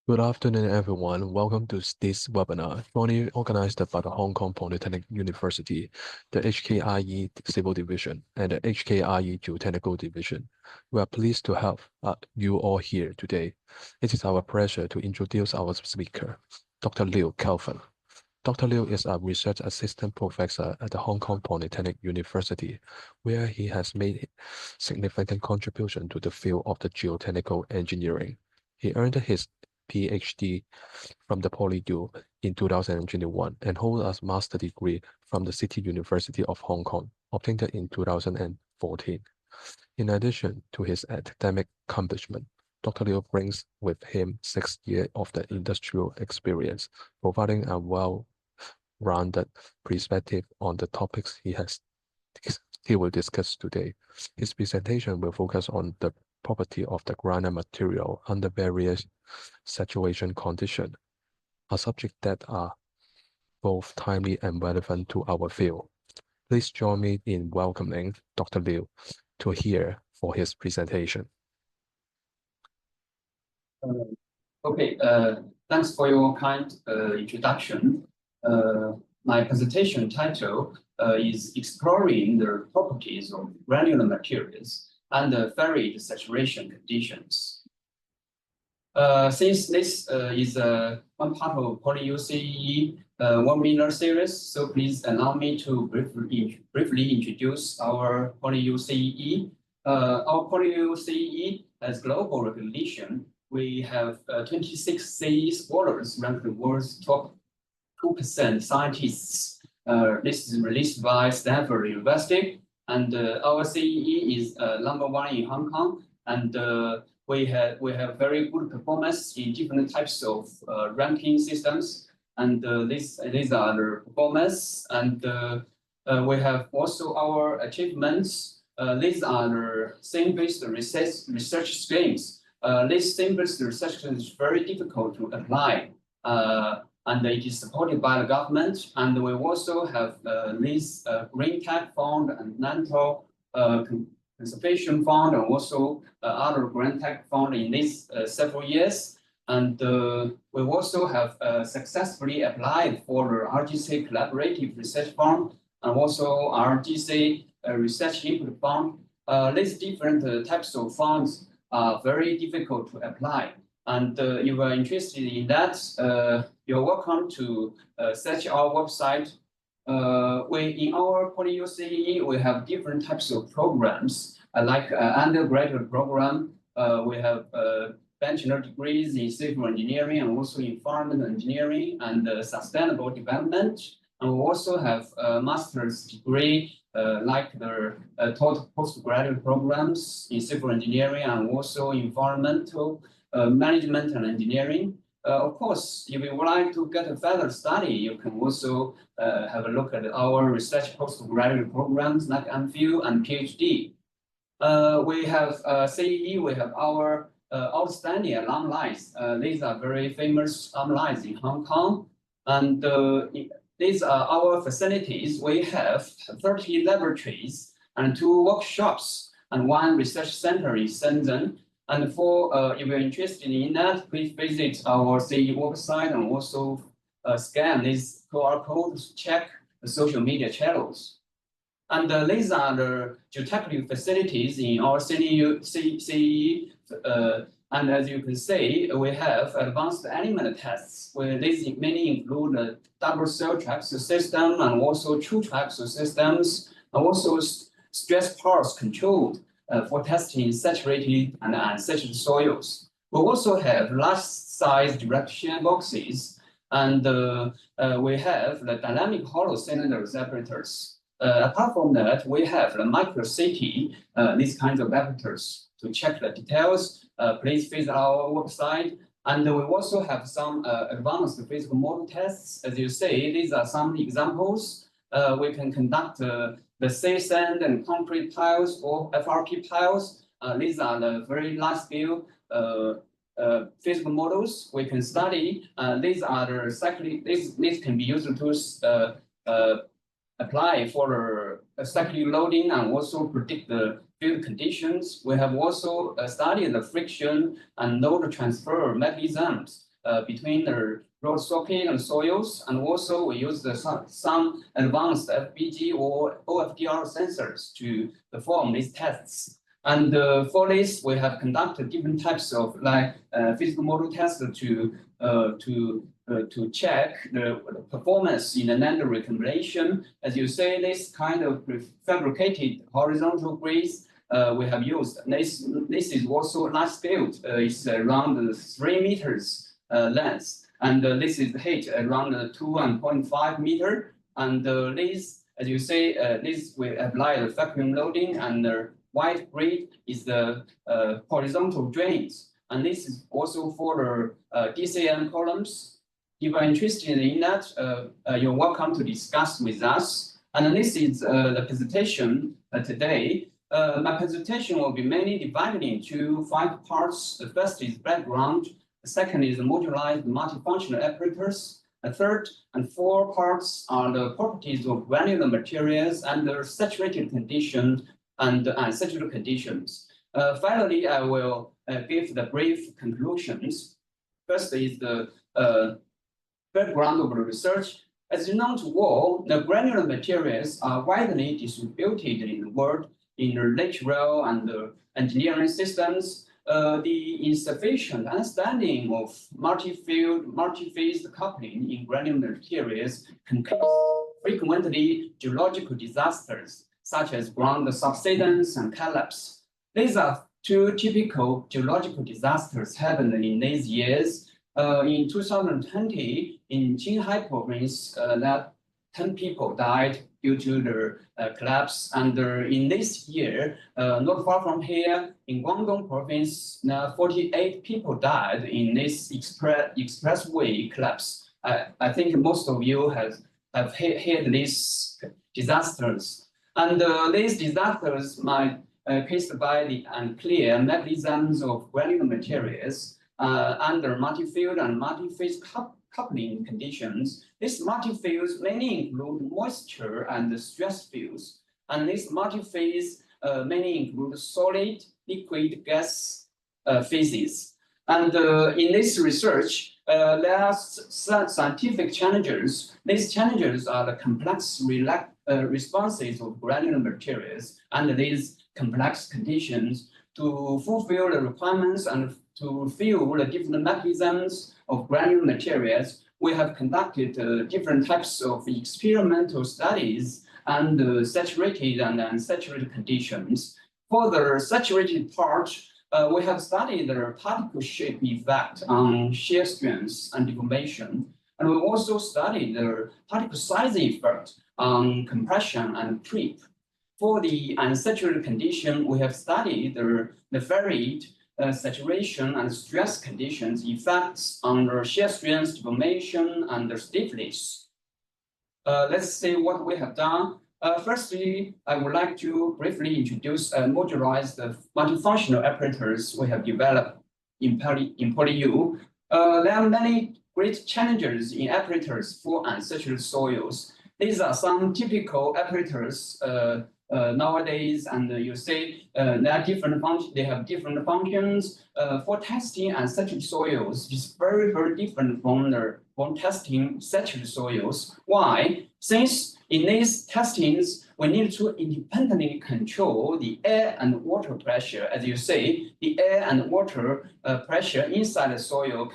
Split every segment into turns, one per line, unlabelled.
Good afternoon, everyone. Welcome to this webinar, jointly organized by the Hong Kong Polytechnic University, the HKIE Civil Division, and the HKIE Geotechnical Division. We are pleased to have you all here today. It is our pleasure to introduce our speaker, Dr. Liu Kelvin. Dr. Liu is a research assistant professor at the Hong Kong Polytechnic University, where he has made significant contribution to the field of the geotechnical engineering. He earned his PhD from the PolyU in 2021 and holds a master's degree from the City University of Hong Kong, obtained in 2014. In addition to his academic accomplishment, Dr. Liu brings with him 6 years of the industrial experience, providing a well-rounded perspective on the topics he will discuss today. His presentation will focus on the property of the granular material under various saturation conditions, a subject that are both timely and relevant to our field. Please join me in welcoming Dr. Liu to hear for his presentation.
Thanks for your kind introduction. My presentation title is Exploring the Properties of Granular Materials under Varied Saturation Conditions. Since this is one part of PolyU CEE webinar series, so please allow me to briefly introduce our PolyU CEE. Our PolyU CEE has global recognition. We have 26 CEE scholars ranked the world's top 2% scientists. This is released by Stanford University, and our CEE is #1 in Hong Kong, and we have very good performance in different types of ranking systems, and these are the performance, and we have also our achievements. These are the theme-based research schemes. This theme-based research is very difficult to apply, and it is supported by the government. And we also have this Green Tech Fund and National Conservation Fund, and also other Green Tech Fund in these several years. And we also have successfully applied for the RGC Collaborative Research Fund and also RGC Research Input Fund. These different types of funds are very difficult to apply. And if you are interested in that, you're welcome to search our website. In our PolyU CEE, we have different types of programs, like undergraduate program. We have bachelor degrees in civil engineering and also environmental engineering and sustainable development. And we also have a master's degree, like the total postgraduate programs in civil engineering and also environmental management and engineering. Of course, if you would like to get a further study, you can also have a look at our research postgraduate programs like MPhil and PhD. We have CEE, we have our outstanding alumni. These are very famous alumni in Hong Kong. And these are our facilities. We have 30 laboratories and 2 workshops and 1 research center in Shenzhen. And for if you're interested in that, please visit our CEE website and also scan this QR code to check the social media channels. And these are the geotechnical facilities in our CEE. And as you can see, we have advanced element tests, where these mainly include the double cell traps system and also true traps systems, and also stress pulse controlled for testing saturated and unsaturated soils. We also have large-sized direction boxes, and we have the dynamic hollow cylinder separators. Apart from that, we have the micro-city, these kinds of separators. To check the details, please visit our website. And we also have some advanced physical model tests. As you see, these are some examples. We can conduct the sea sand and concrete tiles or FRP tiles. These are the very large scale physical models we can study. These are the cyclic, these can be used to apply for cyclic loading and also predict the field conditions. We have also studied the friction and load transfer mechanisms between the road socket and soils, and also we use some advanced FBG or OFDR sensors to perform these tests. And for this, we have conducted different types of physical model tests to check the performance in the NAND recombination. As you say, this kind of fabricated horizontal grids we have used. This is also large scale. It's around 3 meters length, and this is height around 2.5 meter. And this, as you say, this will apply the vacuum loading, and the white grid is the horizontal drains. And this is also for the DCM columns. If you're interested in that, you're welcome to discuss with us. And this is the presentation today. My presentation will be mainly divided into 5 parts. The first is background. The second is modularized multifunctional apparatus. The third and 4 parts are the properties of granular materials and their saturated conditions and unsaturated conditions. Finally, I will give the brief conclusions. First is the background of the research. As you know to all, the granular materials are widely distributed in the world in the natural and engineering systems. The insufficient understanding of multi-phase coupling in granular materials can cause frequently geological disasters, such as ground subsidence and collapse. These are 2 typical geological disasters happened in these years. In 2020, in Qinghai province, that 10 people died due to the collapse. And in this year, not far from here, in Guangdong province, 48 people died in this expressway collapse. I think most of you have heard these disasters. And these disasters might caused by the unclear mechanisms of granular materials under multi-field and multi-phase coupling conditions. These multi-fields mainly include moisture and stress fields. And these multi-phase mainly include solid, liquid, gas phases. And in this research, there are scientific challenges. These challenges are the complex responses of granular materials under these complex conditions to fulfill the requirements and to fill the different mechanisms of granular materials. We have conducted different types of experimental studies and saturated and unsaturated conditions. For the saturated part, we have studied the particle shape effect on shear strength and deformation. And we also studied the particle size effect on compression and creep. For the unsaturated condition, we have studied the varied saturation and stress conditions effects on the shear strength, deformation, and the stiffness. Let's see what we have done. Firstly, I would like to briefly introduce modularized multifunctional apparatus we have developed in PolyU. There are many great challenges in apparatus for unsaturated soils. These are some typical apparatus nowadays, and you see there are different functions. They have different functions. For testing unsaturated soils, it's very, very different from testing saturated soils. Why? Since in these testings, we need to independently control the air and water pressure. As you say, the air and water pressure inside the soil,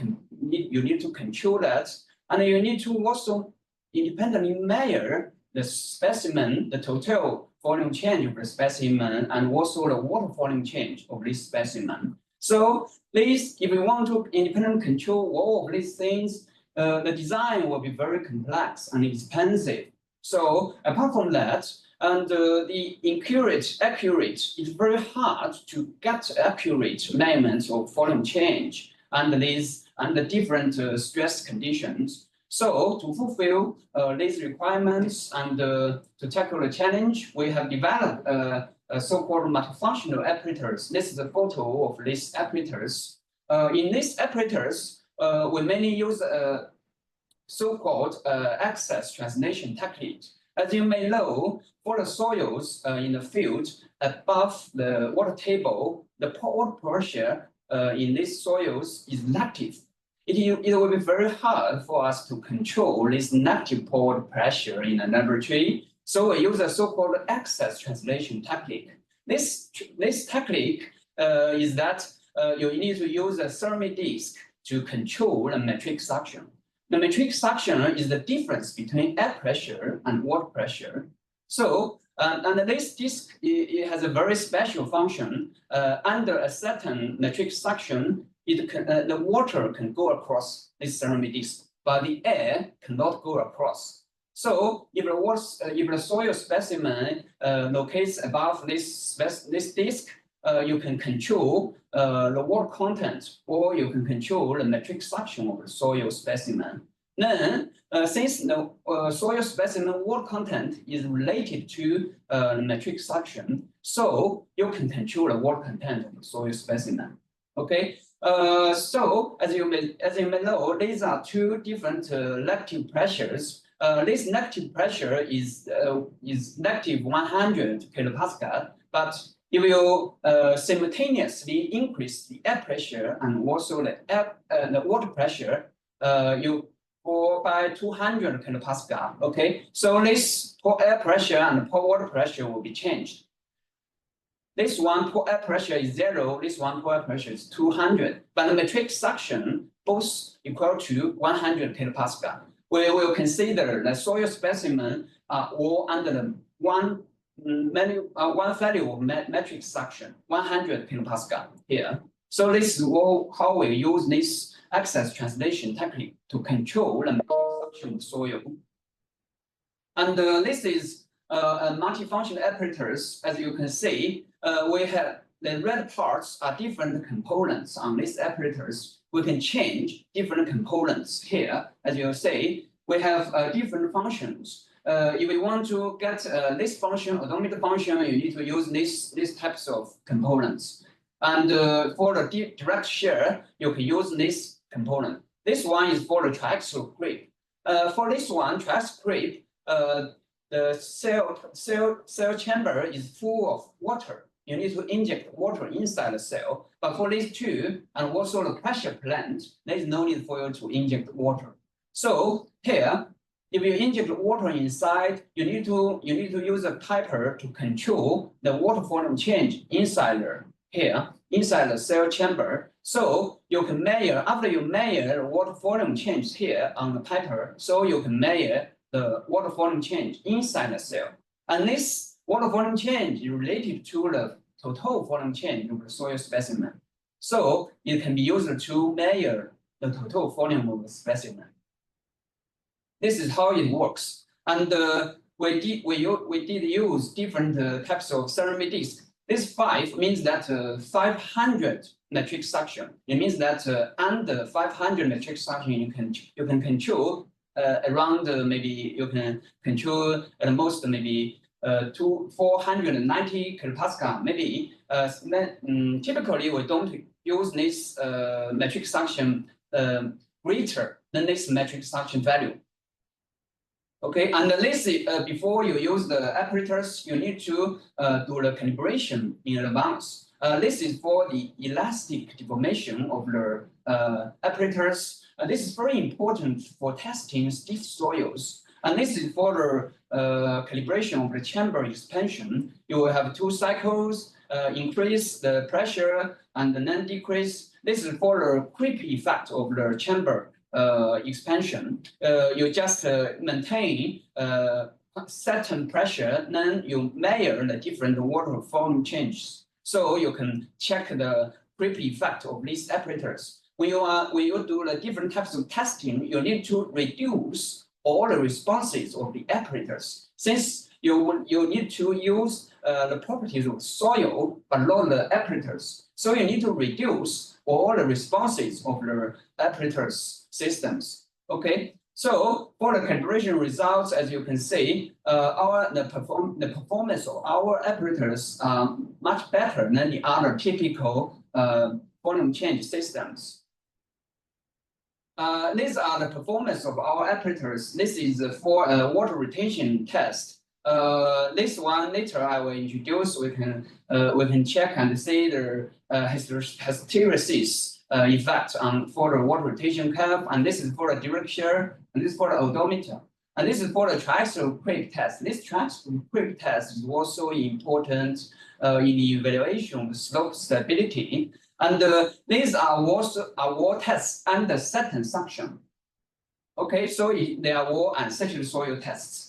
you need to control that. And you need to also independently measure the specimen, the total volume change of the specimen, and also the water volume change of this specimen. So if you want to independently control all of these things, the design will be very complex and expensive. So apart from that, and the accurate, it's very hard to get accurate measurements of volume change and the different stress conditions. So to fulfill these requirements and to tackle the challenge, we have developed a so-called multifunctional apparatus. This is a photo of this apparatus. In this apparatus, we mainly use a so-called access translation technique. As you may know, for the soils in the field above the water table, the water pressure in these soils is negative. it will be very hard for us to control this negative pole pressure in the laboratory. So we use a so-called access translation technique. This technique is that you need to use a ceramic disc to control the metric suction. The metric suction is the difference between air pressure and water pressure. So, and this disc, it has a very special function. Under a certain metric suction, the water can go across this ceramic disc, but the air cannot go across. So if the soil specimen locates above this disc, you can control the water content, or you can control the metric suction of the soil specimen. Then, since the soil specimen water content is related to the metric suction, so you can control the water content of the soil specimen. Okay. So as you may know, these are two different negative pressures. This negative pressure is negative 100 kilopascal, but it will simultaneously increase the air pressure and also the water pressure by 200 kilopascal. Okay, so this pore air pressure and pore water pressure will be changed. This one pore air pressure is 0. This one pore air pressure is 200. But the metric suction both equal to 100 kilopascal. We will consider the soil specimen all under the one value of metric suction, 100 kilopascal here. So this is how we use this access translation technique to control the suction of soil. And this is a multifunction apparatus. As you can see, we have the red parts are different components on this apparatus. We can change different components here. As you see, we have different functions. If we want to get this function, odometer function, you need to use these types of components. And for the direct shear, you can use this component. This one is for the triaxial creep. For this one, triaxial creep, the cell chamber is full of water. You need to inject water inside the cell. But for these two, and also the pressure plant, there is no need for you to inject water. So here, if you inject water inside, you need to use a piper to control the water volume change inside the cell chamber. So you can measure, after you measure the water volume change here on the piper, so you can measure the water volume change inside the cell. And this water volume change is related to the total volume change of the soil specimen. So it can be used to measure the total volume of the specimen. This is how it works. And we did use different types of ceramic discs. This 5 means that 500 metric suction. It means that under 500 metric suction, you can control around maybe you can control at most maybe 490 kilopascal. Maybe typically we don't use this metric suction greater than this metric suction value. Okay, and this is, before you use the apparatus, you need to do the calibration in advance. This is for the elastic deformation of the apparatus. This is very important for testing stiff soils. And this is for the calibration of the chamber expansion. You will have 2 cycles, increase the pressure and then decrease. This is for the creep effect of the chamber expansion. You just maintain certain pressure, then you measure the different water volume changes. So you can check the creep effect of these apparatus. When you do the different types of testing, you need to reduce all the responses of the apparatus. Since you need to use the properties of soil, but not the apparatus. So you need to reduce all the responses of the apparatus systems. Okay, so for the calibration results, as you can see, the performance of our apparatus are much better than the other typical volume change systems. These are the performance of our apparatus. This is for a water retention test. This one later I will introduce. We can check and see the hysteresis effect for the water rotation curve, and this is for the direct shear, and this is for the odometer. And this is for the triaxial creep test. This triaxial creep test is also important in the evaluation of slope stability. And these are wall tests under certain suction. Okay, so they are wall and saturated soil tests.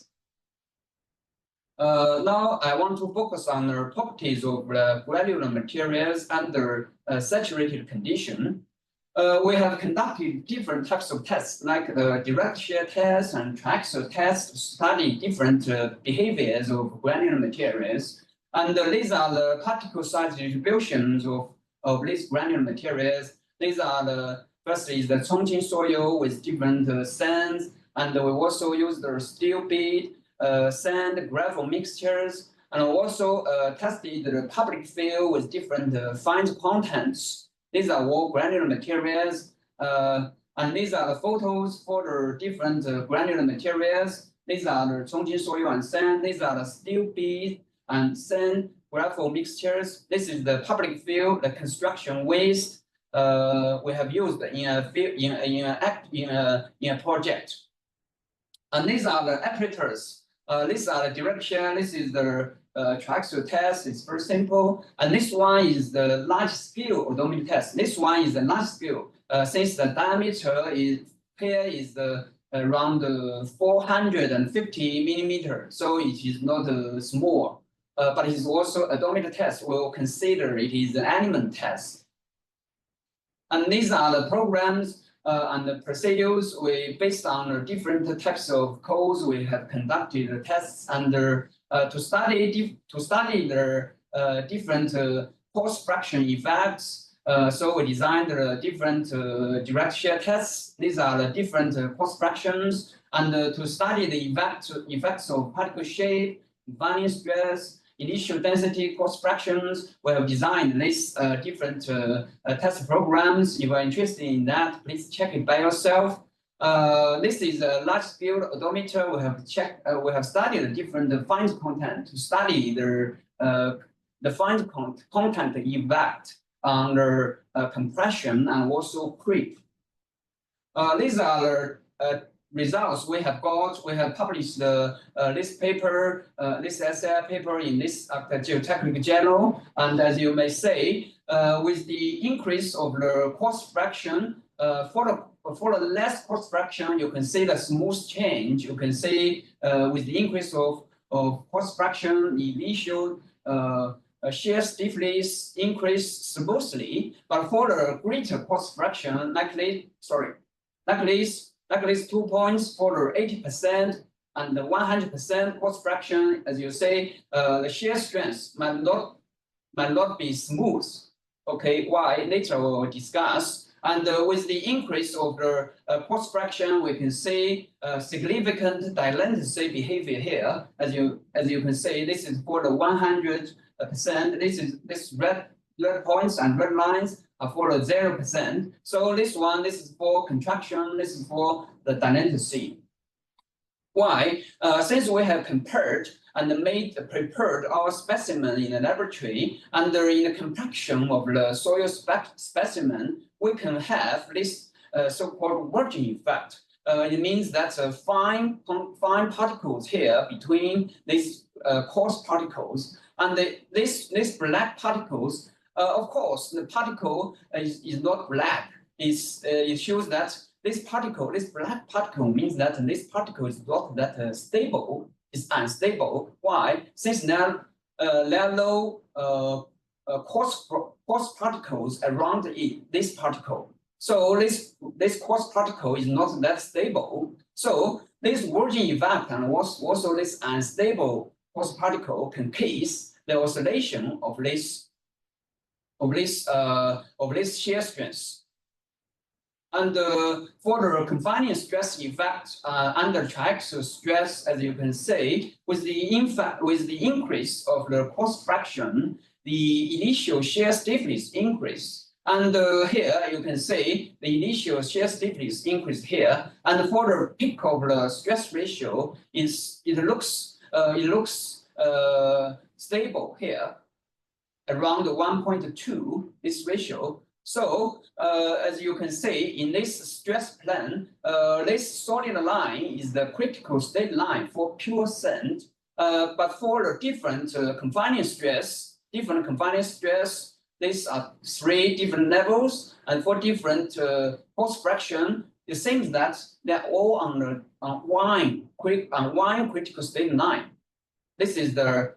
Now I want to focus on the properties of granular materials under saturated condition. We have conducted different types of tests, like the direct shear test and triaxial test, to study different behaviors of granular materials. And these are the particle size distributions of these granular materials. These are the first is the Chongqing soil with different sands, and we also use the steel bead, sand, gravel mixtures, and also tested the public field with different fine contents. These are all granular materials, and these are the photos for the different granular materials. These are the Chongqing soil and sand. These are the steel bead and sand gravel mixtures. This is the public field, the construction waste we have used in a project. And these are the apparatus. These are the direct shear. This is the triaxial test. It's very simple. And this one is the large scale odometer test. This one is the large scale. Since the diameter is around 450 millimeters, so it is not small. But it is also odometer test. We'll consider it is an element test. And these are the programs and the procedures. Based on the different types of codes, we have conducted the tests under to study the different force fraction effects. So we designed the different direct shear tests. These are the different force fractions, and to study the effects of particle shape, confining stress, initial density, force fractions. We have designed these different test programs. If you are interested in that, please check it by yourself. This is a large-scale odometer. We have studied the different fine content to study the fine content effect under compression and also creep. These are the results we have got. We have published this paper, this essay paper in this geotechnical journal. And as you may say, with the increase of the cost fraction, for the less cost fraction, you can see the smooth change. You can see with the increase of cost fraction, the initial shear stiffness increase smoothly. But for the greater cost fraction, like this 2 points for the 80% and the 100% cost fraction, as you say, the shear strength might not be smooth. Okay, why? Later we will discuss. And with the increase of the cost fraction, we can see significant dilatancy behavior here. As you can see, this is for the 100%. This red points and red lines are for the 0%. So this is for contraction. This is for the dilatancy. Why? Since we have compared and prepared our specimen in the laboratory, and in the compaction of the soil specimen, we can have this so-called virgin effect. It means that fine particles here between these coarse particles and these black particles. Of course, the particle is not black. It shows that this black particle means that this particle is not that stable. It's unstable. Why? Since there are no coarse particles around this particle. So this coarse particle is not that stable. So this virgin effect and also this unstable coarse particle can cause the oscillation of this shear strength. And for the confining stress effect under triaxial stress, as you can see, with the increase of the cost fraction, the initial shear stiffness increase. And here you can see the initial shear stiffness increase here. And for the peak of the stress ratio, it looks stable here, around 1.2, this ratio. So as you can see in this stress plan, this solid line is the critical state line for pure sand. But for the different confining stress, these are 3 different levels, and for different force fraction, it seems that they're all on one critical state line. This is the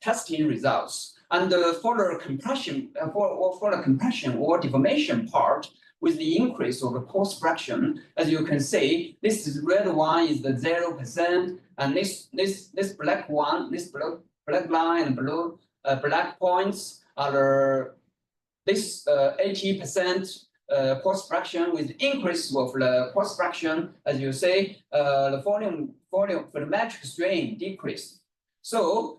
testing results. And for the compression, for the compression or deformation part, with the increase of the force fraction, as you can see, this is red one is the 0%, and this black one, this black line and blue black points are this 80% force fraction. With increase of the force fraction, as you say, the volume for the metric strain decreased. So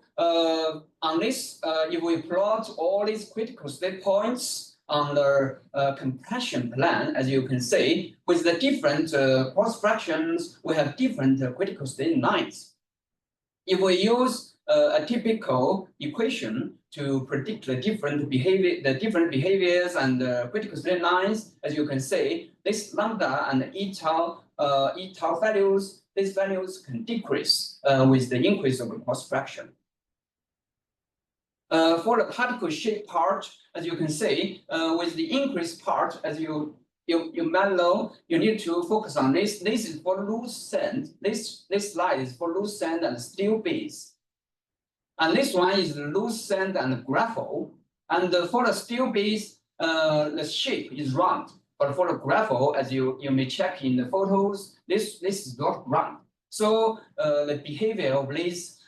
on this, if we plot all these critical state points on the compression plan, as you can see, with the different force fractions, we have different critical state lines. If we use a typical equation to predict the different behaviors and critical state lines, as you can see, this lambda and e tau values, these values can decrease with the increase of the force fraction. For the particle shape part, as you can see, with the increased part, as you might know, you need to focus on this. This is for loose sand. This slide is for loose sand and steel base. And this one is loose sand and gravel. And for the steel base, the shape is round. But for the gravel, as you may check in the photos, this is not round. So the behavior of these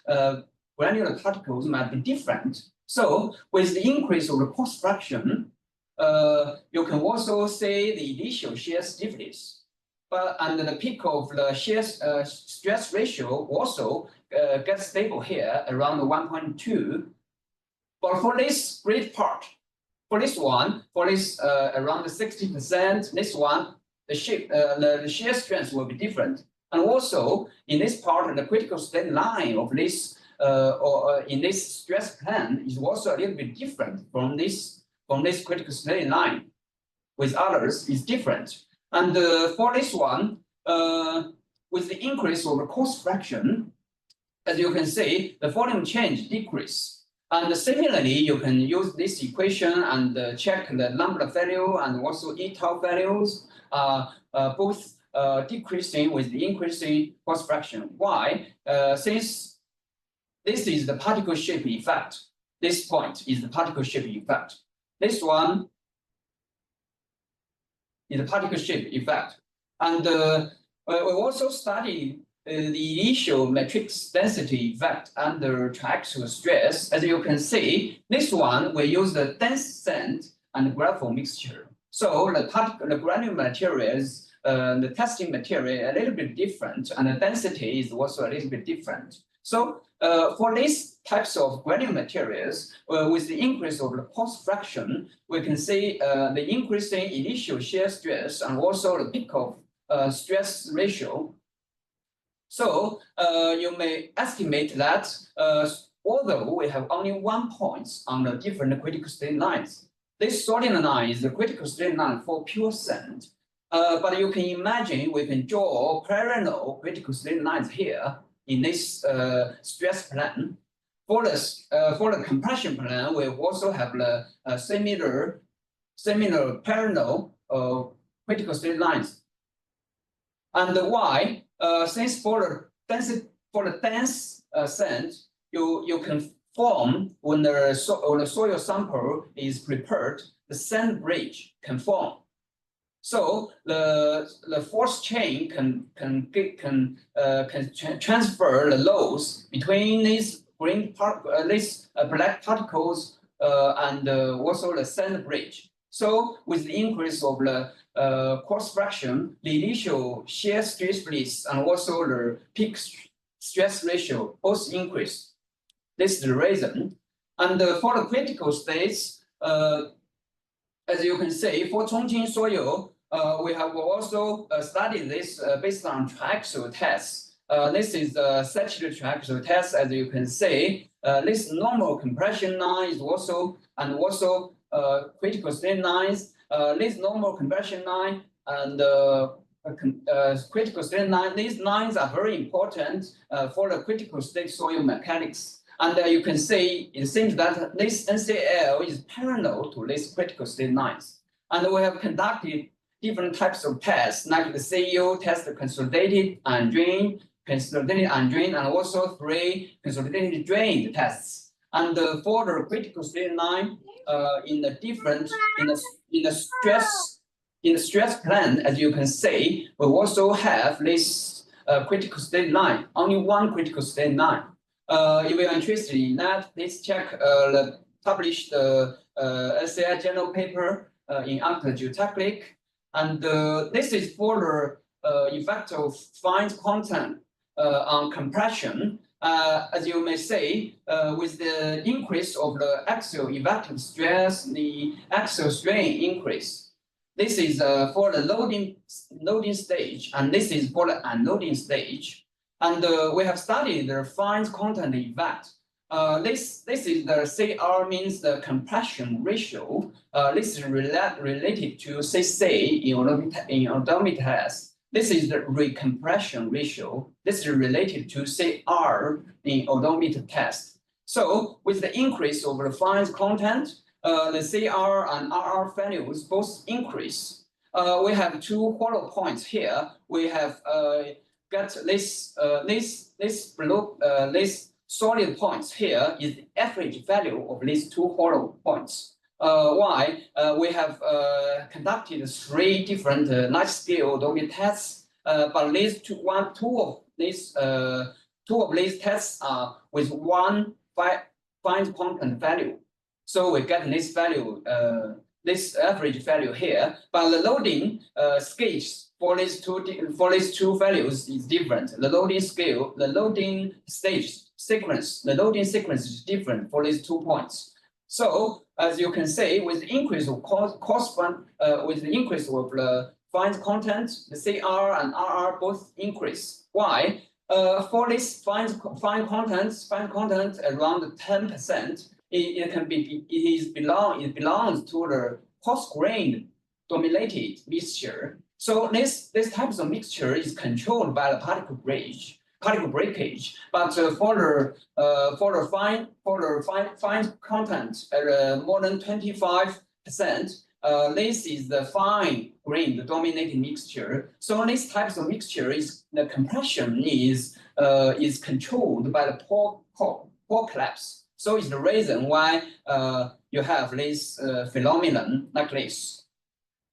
granular particles might be different. So with the increase of the force fraction, you can also see the initial shear stiffness. But under the peak of the shear stress ratio also gets stable here around 1.2. But for this great part, for this around the 60%, this one, the shear strength will be different. And also in this part, the critical state line of this in this stress plan is also a little bit different from this critical state line. With others, is different. And for this one, with the increase of the force fraction, as you can see, the volume change decrease. And similarly, you can use this equation and check the lambda value and also e tau values, both decreasing with the increasing force fraction. Why? Since this is the particle shape effect. This point is the particle shape effect. This one is the particle shape effect. And we also studied the initial matrix density effect under triaxial stress. As you can see, this one we use the dense sand and gravel mixture. So the granular materials, the testing material a little bit different, and the density is also a little bit different. So for these types of granular materials, with the increase of the force fraction, we can see the increasing initial shear stress and also the peak of stress ratio. So you may estimate that although we have only 1 point on the different critical state lines, this solid line is the critical state line for pure sand. But you can imagine we can draw parallel critical state lines here in this stress plan. For the compression plan, we also have the similar parallel critical state lines. And why? Since for the dense sand, you can form when the soil sample is prepared, the sand bridge can form. So the force chain can transfer the loads between these black particles and also the sand bridge. So with the increase of the force fraction, the initial shear stiffness and also the peak stress ratio both increase. This is the reason. And for the critical states, as you can see, for Chongqing soil, we have also studied this based on triaxial tests. This is the saturated triaxial test, as you can see. This normal compression line is also critical state lines. this normal compression line and critical state line, these lines are very important for the critical state soil mechanics. And you can see it seems that this NCL is parallel to these critical state lines. And we have conducted different types of tests, like the CU test, consolidated and drained, and also 3 consolidated drained tests. And for the critical state line, in the stress plan, as you can see, we also have this critical state line, only one critical state line. If you are interested in that, please check the published SCI journal paper in Geotechnic. And this is for the effect of fine content on compression. As you may say, with the increase of the axial effective stress, the axial strain increase. This is for the loading stage, and this is for the unloading stage. And we have studied the fine content effect. This is the CR, means the compression ratio. This is related to CC in odometer test. This is the recompression ratio. This is related to CR in odometer test. So with the increase of the fine content, the CR and RR values both increase. We have 2 hollow points here. We have got this solid points here is the average value of these 2 hollow points. Why? We have conducted 3 different large scale odometer tests, but these two of these tests are with 1 fine content value. So we get this value, this average value here, but the loading scale for these two values is different. The loading scale, the loading stage sequence, the loading sequence is different for these 2 points. So as you can see, with the increase of with the increase of the fine content, the CR and RR both increase. Why? For this fine content around 10%, it belongs to the coarse-grained dominated mixture. So this type of mixture is controlled by the particle breakage. But for the fine content more than 25%, this is the fine-grained dominated mixture. So this type of mixture the compression is controlled by the pore collapse. So it's the reason why you have this phenomenon like this.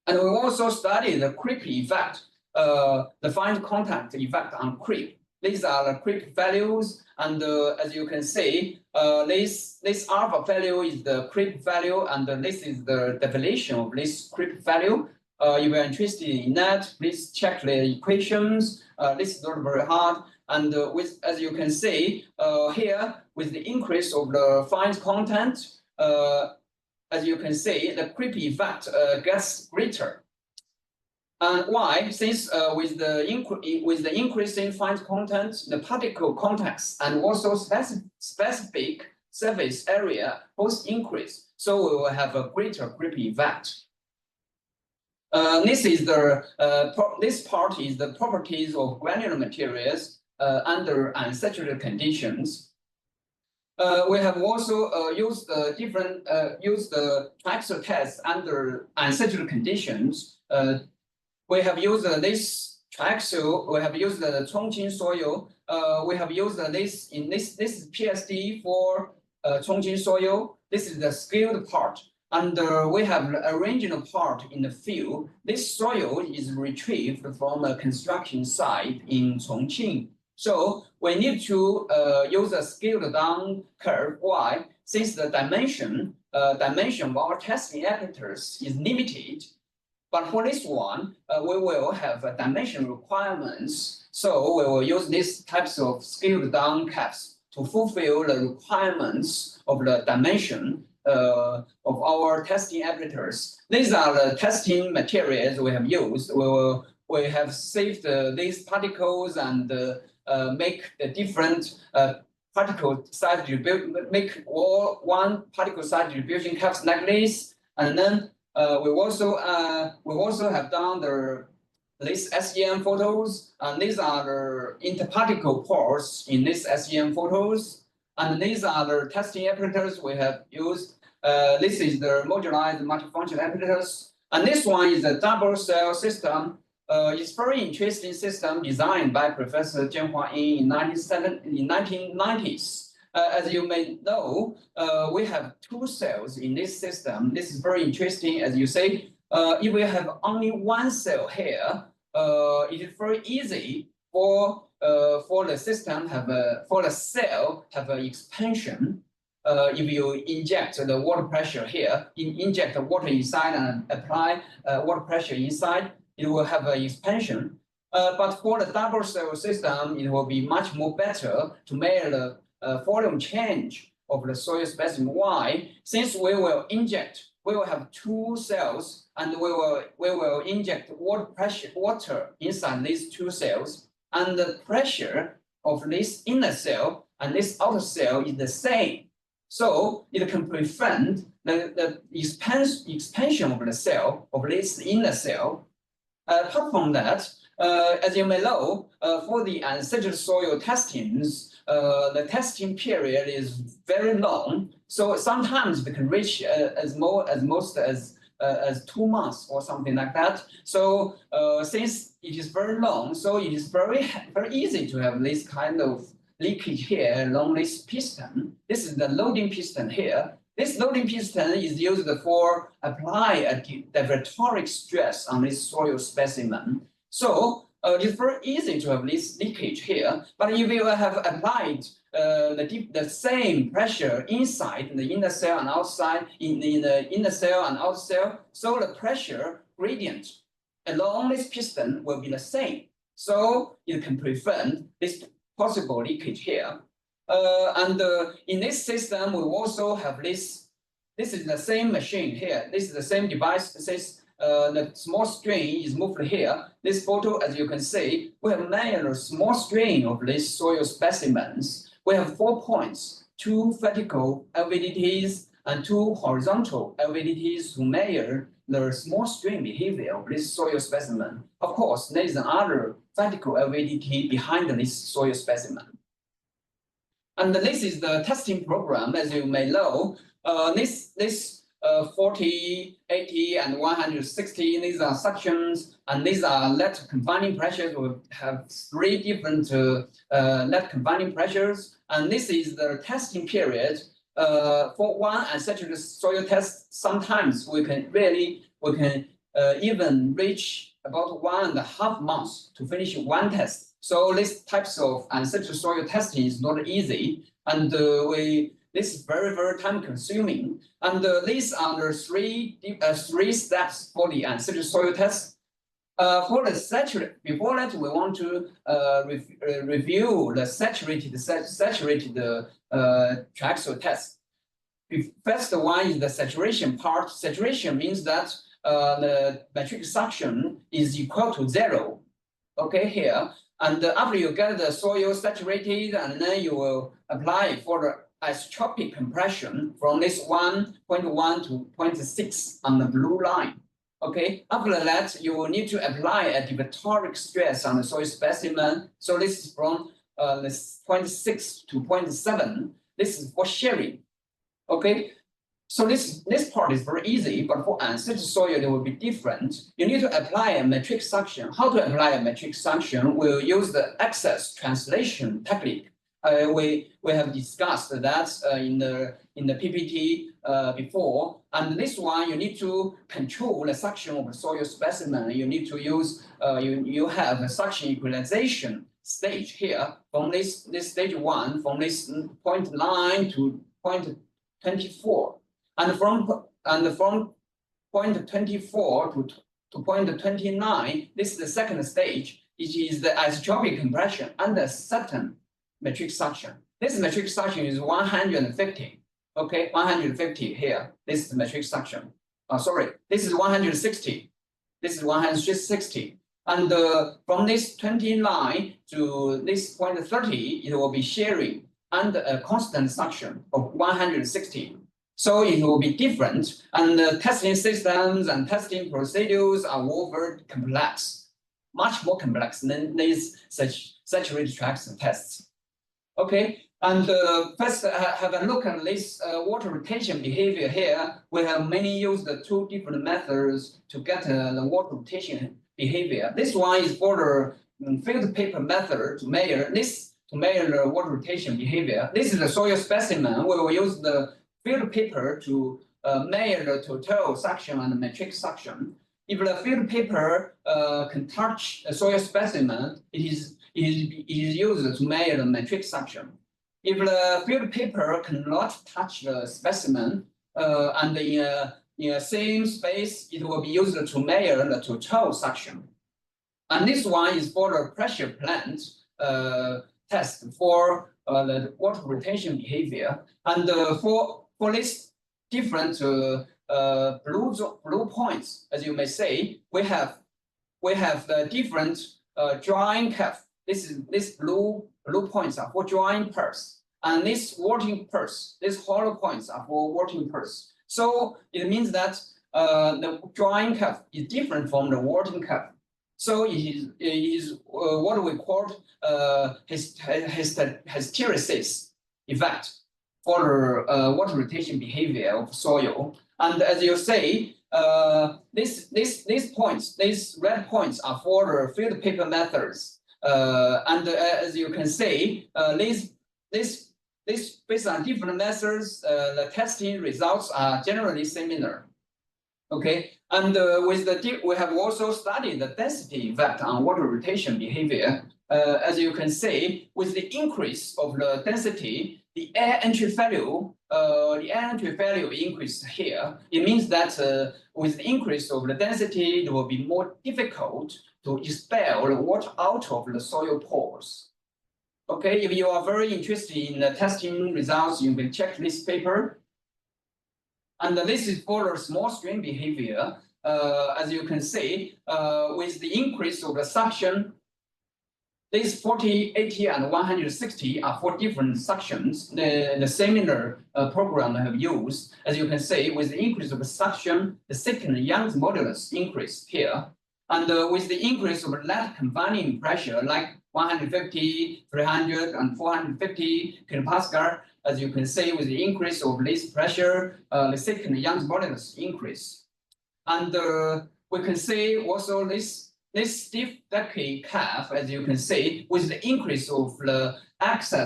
And we also studied the creep effect, the fine contact effect on creep. These are the creep values, and as you can see, this alpha value is the creep value, and this is the definition of this creep value. If you're interested in that, please check the equations. This is not very hard. And as you can see here, with the increase of the fine content, as you can see, the creep effect gets greater. And why? Since with the increase in fine content, the particle contacts and also specific surface area both increase. So we will have a greater creep effect. This part is the properties of granular materials under unsaturated conditions. We have also used the triaxial test under unsaturated conditions. We have used this triaxial. We have used the Chongqing soil. We have used this in this is PSD for Chongqing soil. This is the scaled part. And we have the original part in the field. This soil is retrieved from a construction site in Chongqing. So we need to use a scaled down curve. Why? Since the dimension of our testing apparatus is limited. But for this one, we will have dimension requirements. So we will use these types of scaled down caps to fulfill the requirements of the dimension of our testing apparatus. These are the testing materials we have used. We have saved these particles and make the different particle size distribution, make all one particle size distribution caps like this, and then we also have done these SEM photos, and these are the interparticle pores in these SEM photos, and these are the testing apparatus we have used. This is the modularized multifunction apparatus, and this one is a double cell system. It's very interesting system designed by Professor Jian Huayin in 1990s. As you may know, we have two cells in this system. This is very interesting, as you say. If we have only one cell here, it is very easy for the system for the cell have an expansion. If you inject the water pressure here, inject the water inside and apply water pressure inside, it will have an expansion. But for the double cell system, it will be much more better to measure the volume change of the soil specimen. Why? Since we will have two cells, and we will inject water inside these two cells, and the pressure of this inner cell and this outer cell is the same. So it can prevent the expansion of the cell, of this inner cell. Apart from that, as you may know, for the ancestral soil testings, the testing period is very long. So sometimes we can reach as most as 2 months or something like that. So since it is very long, so it is very easy to have this kind of leakage here along this piston. This is the loading piston here. This loading piston is used for apply a divertoric stress on this soil specimen. So it's very easy to have this leakage here. But if you have applied the same pressure inside the inner cell and outside, in the inner cell and outer cell, so the pressure gradient along this piston will be the same. So it can prevent this possible leakage here. And in this system, we also have this. This is the same machine here. This is the same device. The small strain is moved here. This photo, as you can see, we have measured a small strain of these soil specimens. We have 4 points, 2 vertical LVDTs and 2 horizontal LVDTs to measure the small strain behavior of this soil specimen. Of course, there is another vertical LVDT behind this soil specimen. And this is the testing program, as you may know. This 40, 80, and 160, these are sections, and these are lead confining pressures. We have 3 different lead confining pressures, and this is the testing period. For one unsaturated soil test, sometimes we can even reach about 1.5 months to finish one test. So these types of unsaturated soil testing is not easy, and this is very time consuming. And these are the 3 steps for the unsaturated soil test. For the saturated, before that, we want to review the saturated triaxial test. First one is the saturation part. Saturation means that the metric suction is equal to 0. Okay, here. And after you get the soil saturated, and then you will apply for the isotropic compression from this 1.1 to 0.6 on the blue line. Okay, after that, you will need to apply a divertoric stress on the soil specimen. So this is from this 0.6 to 0.7. This is for shearing. Okay, so this part is very easy, but for unsaturated soil, it will be different. You need to apply a metric suction. How to apply a metric suction? We'll use the access translation technique. We have discussed that in the PPT before, and this one you need to control the suction of the soil specimen. You need to use you have a suction equalization stage here from this stage 1 from this 0.9 to 0.24, and from 0.24 to 0.29. This is the second stage. It is the isotropic compression under certain metric suction. This metric suction is 150. Okay, 150 here. This is the metric suction. Sorry, this is 160. This is 160. And from this 29 to this 0.30, it will be shearing under a constant suction of 160. So it will be different, and the testing systems and testing procedures are all very complex, much more complex than these saturated tracks tests. Okay, and first have a look at this water rotation behavior here. We have mainly used the two different methods to get the water rotation behavior. This one is for the filter paper method to measure the water rotation behavior. This is the soil specimen. We will use the filter paper to measure the total suction and the metric suction. If the filter paper can touch the soil specimen, it is used to measure the metric suction. If the filter paper cannot touch the specimen and in the same space, it will be used to measure the total suction. And this one is for the pressure plant test for the water retention behavior. And for this different blue points, as you may say, we have the different drying curve. This blue points are for drying pulse, and this working pulse, these hollow points are for working pulse. So it means that the drying curve is different from the working curve. So it is what we call hysteresis effect for water retention behavior of soil. And as you say, these points, these red points are for the filter paper methods. And as you can see, this based on different methods, the testing results are generally similar. Okay, and we have also studied the density effect on water rotation behavior. As you can see, with the increase of the density, the air entry value increased here. It means that with the increase of the density, it will be more difficult to expel the water out of the soil pores. Okay, if you are very interested in the testing results, you can check this paper. And this is for the small stream behavior. As you can see, with the increase of the suction, these 40, 80, and 160 are for different suctions. The similar program I have used. As you can see, with the increase of the suction, the second Young's modulus increase here. And with the increase of net confining pressure, like 150, 300, and 450 kilopascal, as you can see, with the increase of this pressure, the second Young's modulus increase. And we can see also this stiff decay curve, as you can see, with the increase of the axial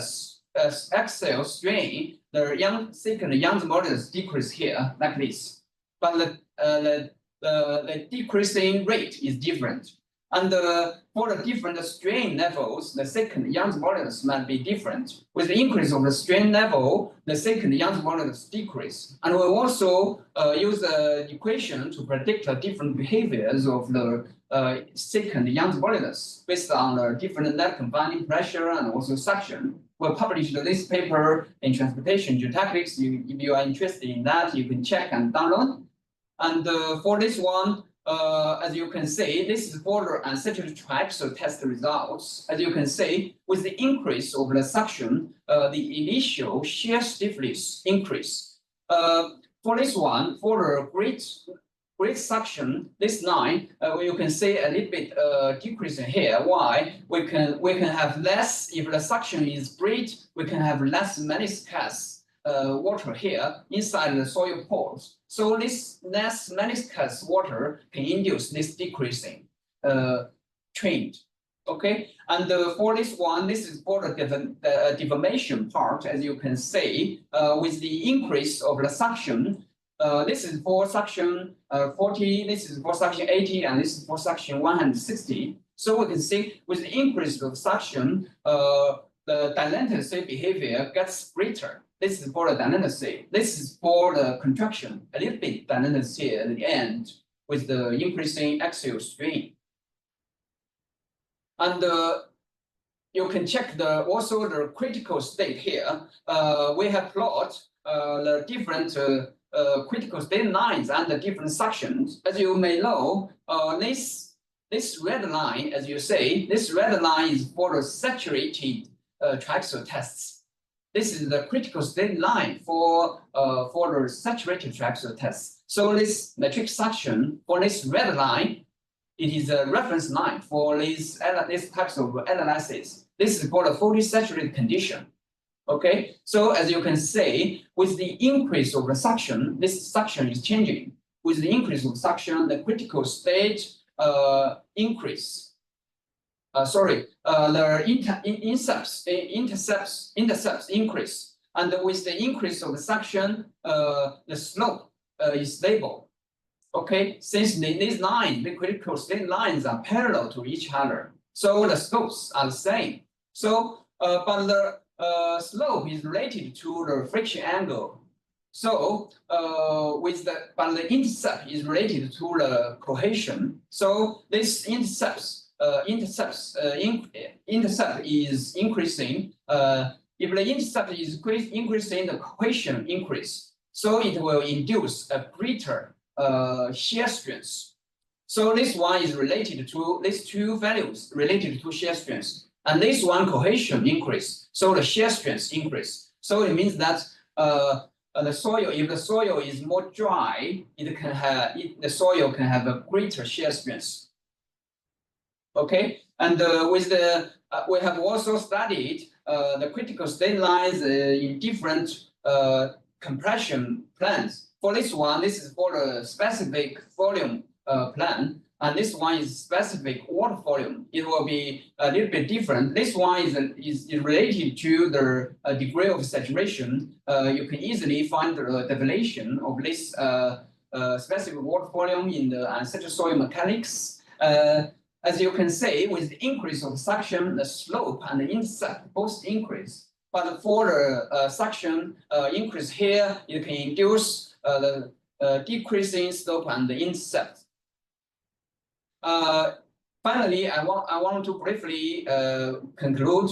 strain, the second Young's modulus decrease here, like this. But the decreasing rate is different. And for the different strain levels, the second Young's modulus might be different. With the increase of the strain level, the second Young's modulus decrease. And we also use the equation to predict the different behaviors of the second Young's modulus based on the different net confining pressure and also suction. We published this paper in Transportation Geotechnics. If you are interested in that, you can check and download. And for this one, as you can see, this is for the unsaturated tracks test results. As you can see, with the increase of the suction, the initial shear stiffness increase. For this one, for the great suction, this line, you can see a little bit decrease here. Why? We can have less, if the suction is great, we can have less meniscus water here inside the soil pores. So this less meniscus water can induce this decreasing trend. Okay, and for this one, this is for the deformation part, as you can see, with the increase of the suction. This is for suction 40, this is for suction 80, and this is for suction 160. So we can see with the increase of suction, the dynamicity behavior gets greater. This is for the dynamicity. This is for the contraction, a little bit dynamicity at the end with the increasing axial strain. And you can check also the critical state here. We have plotted the different critical state lines and the different suctions. As you may know, this red line, as you say, this red line is for the saturated traxel tests. this is the critical state line for the saturated traxel test. So this matrix suction for this red line, it is a reference line for these types of analysis. This is called a fully saturated condition. Okay, so as you can see, with the increase of the suction, this suction is changing. With the increase of suction, the critical state increase. The intercepts increase, and with the increase of the suction, the slope is stable. Okay, since these lines, the critical state lines are parallel to each other, so the slopes are the same. So, but the slope is related to the friction angle. So, but the intercept is related to the cohesion. So this intercept is increasing. If the intercept is increasing, the cohesion increase. So it will induce a greater shear strength. So this one is related to these two values related to shear strength, and this one cohesion increase. So the shear strength increase. So it means that the soil, if the soil is more dry, the soil can have a greater shear strength. Okay, and with the we have also studied the critical state lines in different compression plans. For this one, this is for the specific volume plan, and this one is specific water volume. It will be a little bit different. This one is related to the degree of saturation. You can easily find the definition of this specific water volume in the unsaturated soil mechanics. As you can see, with the increase of suction, the slope and the intercept both increase. But for the suction increase here, you can induce the decreasing slope and the intercept. Finally, I want to briefly conclude.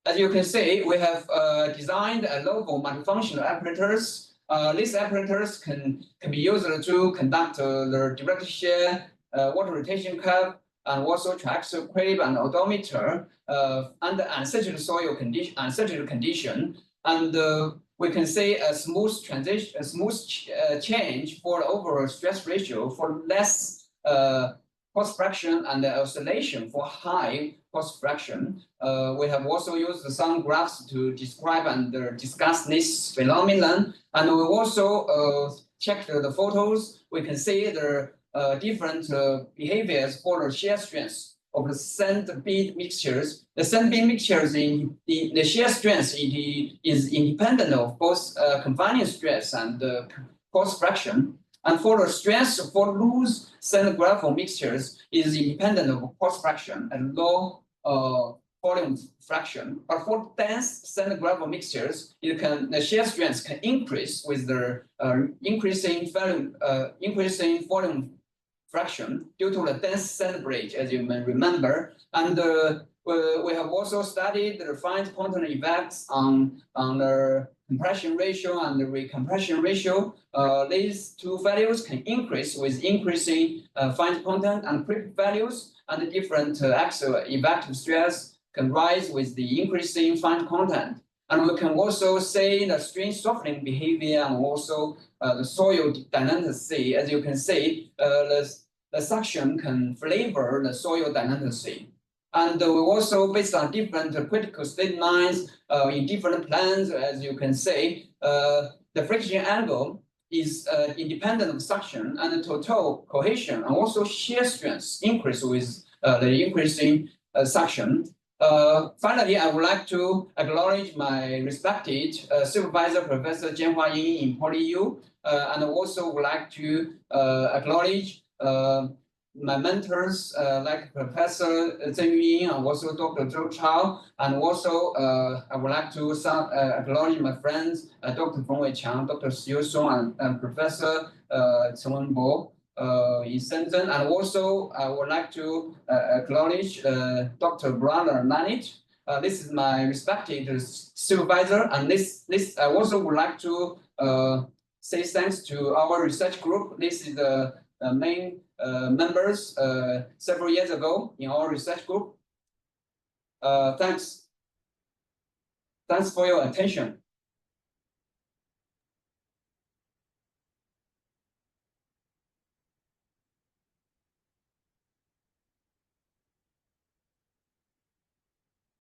As you can see, we have designed a local multifunctional apparatus. These apparatus can be used to conduct the direct shear, water rotation curve, and also triaxial crib and odometer under unsaturated soil condition. And we can see a smooth transition, a smooth change for the overall stress ratio for less cost fraction and oscillation for high cost fraction. We have also used some graphs to describe and discuss this phenomenon. And we also checked the photos. We can see the different behaviors for the shear strength of the sand bead mixtures. The sand bead mixtures in the shear strength is independent of both confining stress and cost fraction. And for the strength for loose sand gravel mixtures is independent of cost fraction and low volume fraction. But for dense sand gravel mixtures, the shear strength can increase with the increasing volume fraction due to the dense sand bridge, as you may remember. And we have also studied the refined quantum effects on the compression ratio and the recompression ratio. These two values can increase with increasing fine content, and creep values and the different axial effective stress can rise with the increasing fine content. And we can also see the strain softening behavior and also the soil dynamicity. As you can see, the suction can flavor the soil dynamicity. And we also, based on different critical state lines in different plans, as you can see, the friction angle is independent of suction, and the total cohesion and also shear strength increase with the increasing suction. Finally, I would like to acknowledge my respected supervisor, Professor Jian Huaying in PolyU, and also would like to acknowledge my mentors like Professor Zheng Yuying and also Dr. Zhou Chao, and also I would like to acknowledge my friends Dr. Feng Weiqiang, Dr. Xiu Song, and Professor Chen Wenbo in Shenzhen, and also I would like to acknowledge Dr. Granular. This is my respected supervisor, and this I also would like to say thanks to our research group. This is the main members several years ago in our research group. Thanks. Thanks for your attention.